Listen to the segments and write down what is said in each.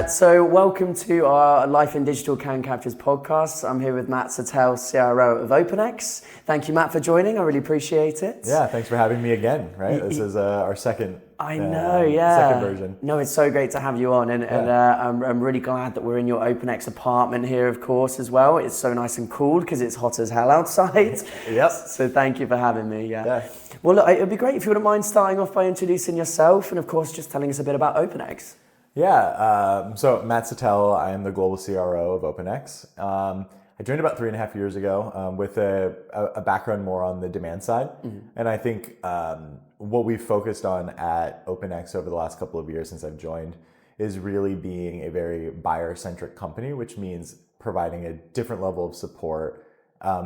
So welcome to our Life in Digital Can Captures podcast. I'm here with Matt Sattel, CRO of OpenX. Thank you, Matt, for joining. I really appreciate it. Yeah, thanks for having me again, right? This is our second second version. No, it's so great to have you on, and I'm really glad that we're in your OpenX apartment here, of course, as well. It's so nice and cool because it's hot as hell outside. Yep. So thank you for having me. Yeah. Well, look, it would be great if you wouldn't mind starting off by introducing yourself and, of course, just telling us a bit about OpenX. Yeah, so Matt Sattel, I am the global CRO of OpenX. I joined about 3.5 years ago with a background more on the demand side. Mm-hmm. And I think what we've focused on at OpenX over the last couple of years since I've joined is really being a very buyer-centric company, which means providing a different level of support,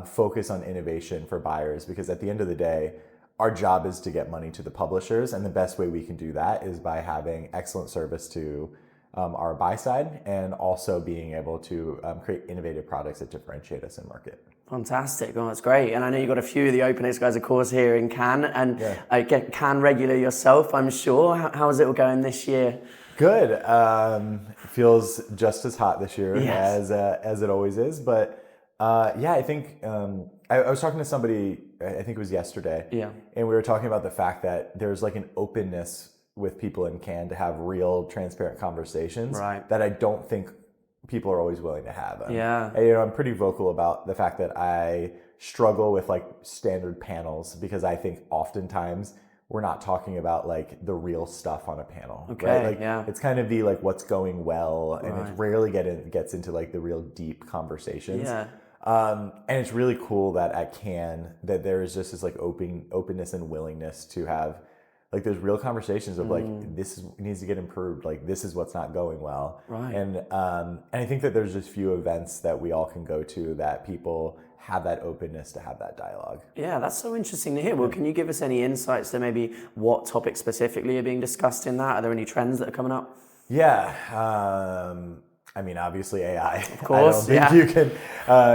focus on innovation for buyers, because at the end of the day, our job is to get money to the publishers, and the best way we can do that is by having excellent service to our buy side and also being able to create innovative products that differentiate us in market. Fantastic. Well, that's great. And I know you've got a few of the OpenX guys, of course, here in Cannes, and get Cannes regular yourself, I'm sure. How is it all going this year? Good. It feels just as hot this year as it always is. But I think I was talking to somebody, I think it was yesterday, and we were talking about the fact that there's like an openness with people in Cannes to have real, transparent conversations that I don't think people are always willing to have. I'm pretty vocal about the fact that I struggle with like standard panels because I think oftentimes we're not talking about like the real stuff on a panel. Okay. Right? It's kind of the like what's going well, and it rarely gets into like the real deep conversations. And it's really cool that at Cannes that there is just this like openness and willingness to have like there's real conversations of like this needs to get improved, like this is what's not going well. And I think that there's just few events that we all can go to that people have that openness to have that dialogue. Yeah, that's so interesting to hear. Well, can you give us any insights to maybe what topics specifically are being discussed in that? Are there any trends that are coming up? I mean, obviously AI. Of course, I don't think you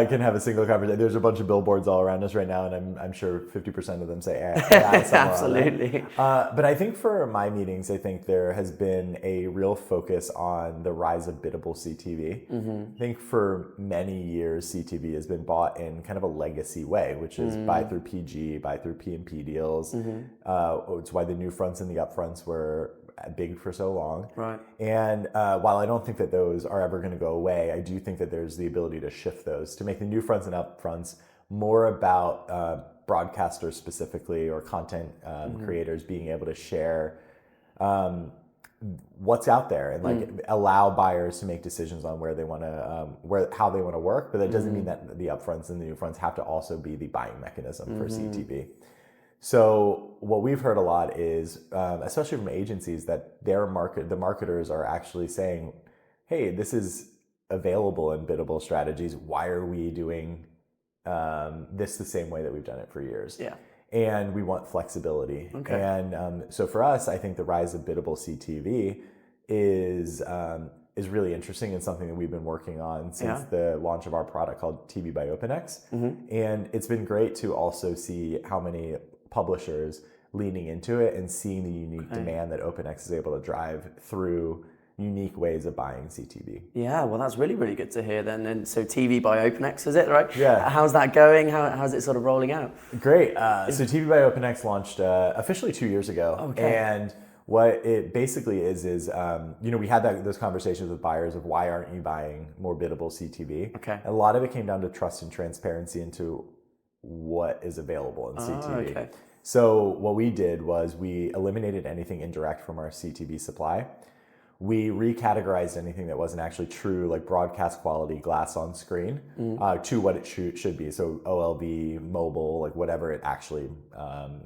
can have a single conversation. There's a bunch of billboards all around us right now, and I'm sure 50% of them say AI. Absolutely. But I think for my meetings, I think there has been a real focus on the rise of Biddable CTV. Mm-hmm. I think for many years, CTV has been bought in kind of a legacy way, which is buy through PG, buy through P&P deals. Mm-hmm. It's why the new fronts and the upfronts were big for so long. And while I don't think that those are ever going to go away, I do think that there's the ability to shift those to make the new fronts and upfronts more about broadcasters specifically or content creators being able to share what's out there and like allow buyers to make decisions on where they want to how they want to work. But that doesn't mean that the upfronts and the new fronts have to also be the buying mechanism for CTV. So what we've heard a lot is, especially from agencies, that the marketers are actually saying, hey, this is available in biddable strategies. Why are we doing this the same way that we've done it for years? And we want flexibility. And so for us, I think the rise of biddable CTV is really interesting and something that we've been working on since the launch of our product called TV by OpenX. And it's been great to also see how many publishers leaning into it and seeing the unique demand that OpenX is able to drive through unique ways of buying CTV. Yeah, well, that's really, really good to hear then. And so TV by OpenX, is it, right? Yeah. How's that going? How's it sort of rolling out? Great. So TV by OpenX launched officially 2 years ago. And what it basically is we had those conversations with buyers of why aren't you buying more biddable CTV? A lot of it came down to trust and transparency into what is available in CTV. So what we did was we eliminated anything indirect from our CTV supply. We recategorized anything that wasn't actually true, like broadcast quality glass on screen, to what it should be. So OLV, mobile, like whatever it actually,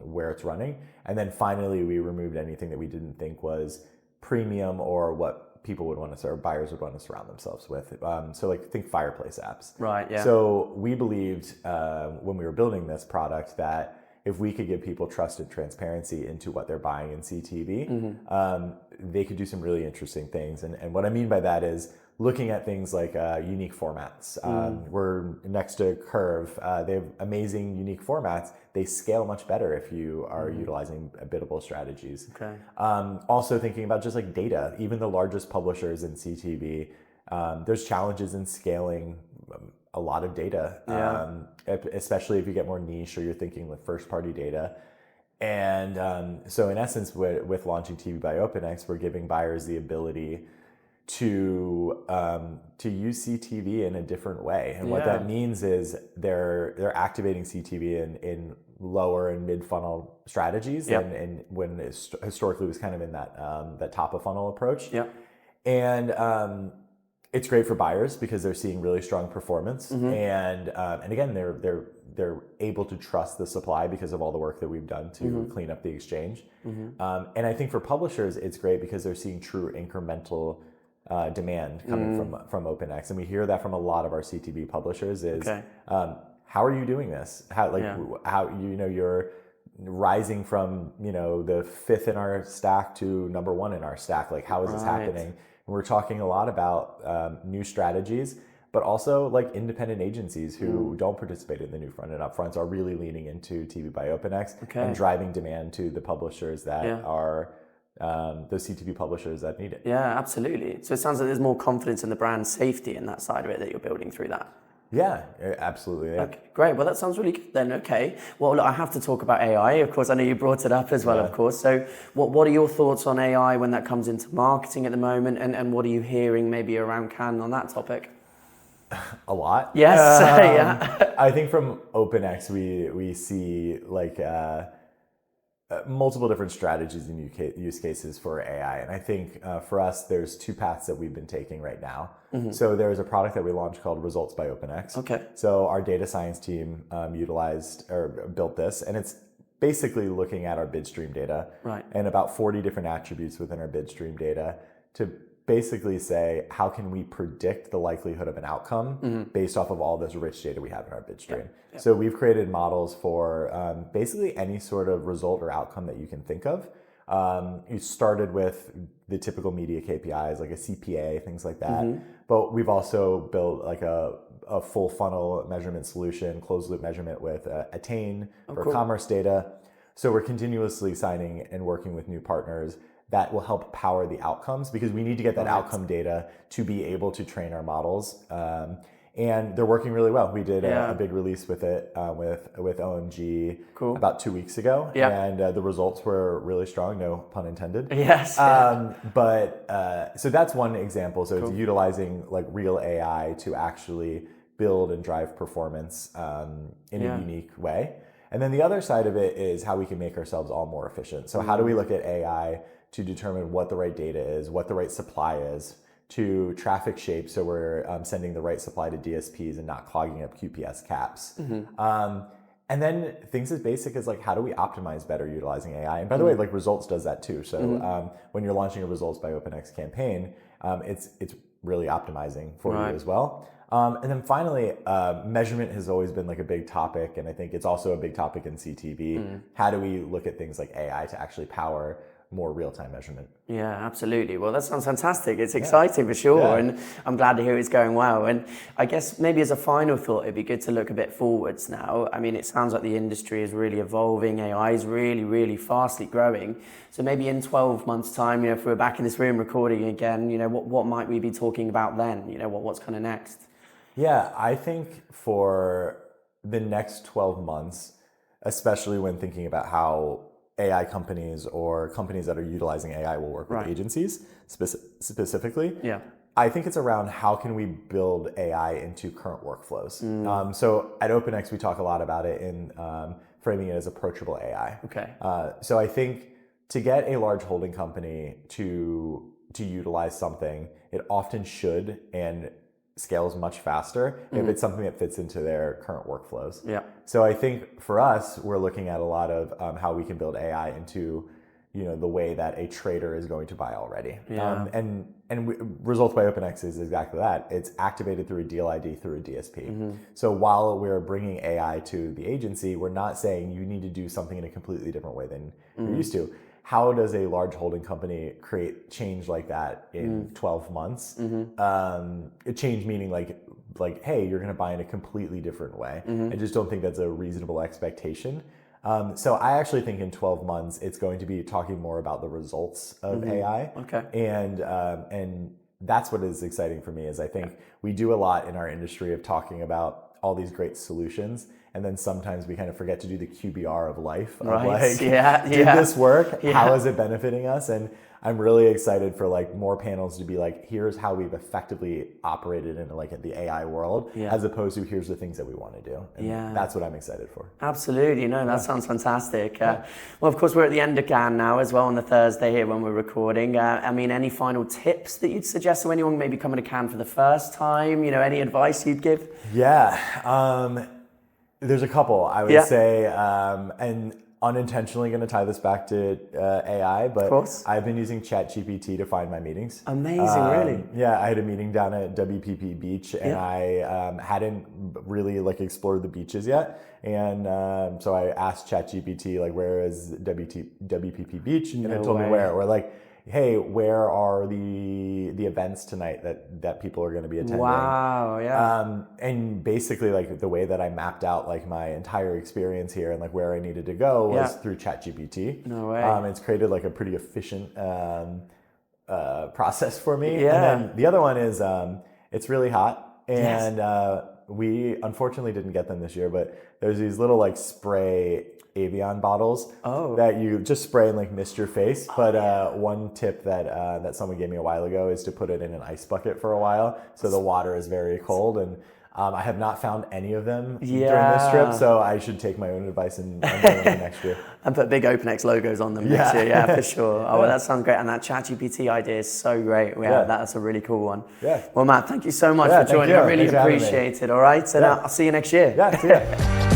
where it's running. And then finally, we removed anything that we didn't think was premium or what people would want to, or buyers would want to surround themselves with. So like think fireplace apps. So we believed when we were building this product that if we could give people trust and transparency into what they're buying in CTV, they could do some really interesting things. And what I mean by that is looking at things like unique formats. We're next to Curve. They have amazing unique formats. They scale much better if you are utilizing biddable strategies. Okay. Also thinking about just like data, even the largest publishers in CTV, there's challenges in scaling a lot of data, especially if you get more niche or you're thinking with first party data. And so in essence, with launching TV by OpenX, we're giving buyers the ability to use CTV in a different way. And what that means is they're activating CTV in lower and mid funnel strategies, and when it historically was kind of in that top of funnel approach. And it's great for buyers because they're seeing really strong performance, and again they're able to trust the supply because of all the work that we've done to clean up the exchange. And I think for publishers it's great because they're seeing true incremental demand coming from OpenX, and we hear that from a lot of our CTV publishers is how are you doing this? How you're rising from the 5th in our stack to number 1 in our stack. Like how is this happening? And we're talking a lot about new strategies, but also like independent agencies who don't participate in the new front and upfronts are really leaning into TV by OpenX and driving demand to the publishers that are those CTV publishers that need it. Yeah, absolutely. So it sounds like there's more confidence in the brand safety in that side of it that you're building through that. Yeah, absolutely. Yeah. Okay, great. Well, that sounds really good then. Okay. Well, look, I have to talk about AI. Of course, I know you brought it up as well, of course. So what are your thoughts on AI when that comes into marketing at the moment? And what are you hearing maybe around Cannes on that topic? A lot. Yes. I think from OpenX, we see like multiple different strategies and use cases for AI. And I think for us, there's 2 paths that we've been taking right now. So there's a product that we launched called Results by OpenX. Okay. So our data science team built this, and it's basically looking at our bid stream data and about 40 different attributes within our bid stream data to basically say, how can we predict the likelihood of an outcome based off of all this rich data we have in our bid stream? So we've created models for basically any sort of result or outcome that you can think of. You started with the typical media KPIs like a CPA, things like that. But we've also built like a full funnel measurement solution, closed loop measurement with Attain for commerce data. So we're continuously signing and working with new partners that will help power the outcomes because we need to get that outcome data to be able to train our models. And they're working really well. We did a big release with it with OMG about 2 weeks ago, and the results were really strong. No pun intended. Yes. But so that's one example. So it's utilizing like real AI to actually build and drive performance in a unique way. And then the other side of it is how we can make ourselves all more efficient. So how do we look at AI to determine what the right data is, what the right supply is, to traffic shape so we're sending the right supply to DSPs and not clogging up QPS caps. And then things as basic as like how do we optimize better utilizing AI? And by the way, like Results does that too. So when you're launching a Results by OpenX campaign, it's really optimizing for you as well. And then finally, measurement has always been like a big topic, and I think it's also a big topic in CTV. How do we look at things like AI to actually power more real-time measurement? Yeah, absolutely. Well, that sounds fantastic. It's exciting for sure, and I'm glad to hear it's going well. And I guess maybe as a final thought, it'd be good to look a bit forwards now. I mean, it sounds like the industry is really evolving. AI is really, really fastly growing. So maybe in 12 months' time, if we're back in this room recording again, what might we be talking about then? What's kind of next? Yeah, I think for the next 12 months, especially when thinking about how AI companies or companies that are utilizing AI will work with agencies specifically. Yeah, I think it's around how can we build AI into current workflows. So at OpenX, we talk a lot about it in framing it as approachable AI. Okay. So I think to get a large holding company to utilize something, it often should and scales much faster if it's something that fits into their current workflows. Yeah. So I think for us, we're looking at a lot of how we can build AI into the way that a trader is going to buy already. Yeah. Results by OpenX is exactly that. It's activated through a deal ID through a DSP. So while we're bringing AI to the agency, we're not saying you need to do something in a completely different way than you're used to. how does a large holding company create change like that in 12 months? Change meaning like, hey, you're going to buy in a completely different way. I just don't think that's a reasonable expectation. So I actually think in 12 months, it's going to be talking more about the results of AI. Okay. And that's what is exciting for me is I think we do a lot in our industry of talking about all these great solutions. And then sometimes we kind of forget to do the QBR of life. Of like, did this work? How is it benefiting us? And I'm really excited for like more panels to be like, here's how we've effectively operated in like the AI world, as opposed to here's the things that we want to do. And that's what I'm excited for. Absolutely. No, that sounds fantastic. Well, of course, we're at the end of Cannes now as well on the Thursday here when we're recording. I mean, any final tips that you'd suggest to anyone maybe coming to Cannes for the first time? You know, any advice you'd give? Yeah. There's a couple, I would say, and unintentionally going to tie this back to AI, but I've been using ChatGPT to find my meetings. Amazing, really? Yeah, I had a meeting down at WPP Beach, and I hadn't really like explored the beaches yet, and so I asked ChatGPT like, where is WPP Beach, and it told me where. Or like, hey, where are the events tonight that people are going to be attending? Wow, yeah. And basically, like the way that I mapped out like my entire experience here and like where I needed to go was through ChatGPT. No way. It's created like a pretty efficient process for me. Yeah. And then the other one is it's really hot, and we unfortunately didn't get them this year, but there's these little like spray Avion bottles that you just spray and like mist your face. But one tip that someone gave me a while ago is to put it in an ice bucket for a while, so the water is very cold. And I have not found any of them during this trip, so I should take my own advice and do them next year. And put big OpenX logos on them next year, for sure. Oh, well, that sounds great. And that ChatGPT idea is so great. That's a really cool one. Well, Matt, thank you so much for joining. I really appreciate it, all right? And I'll see you next year. Yeah, see ya.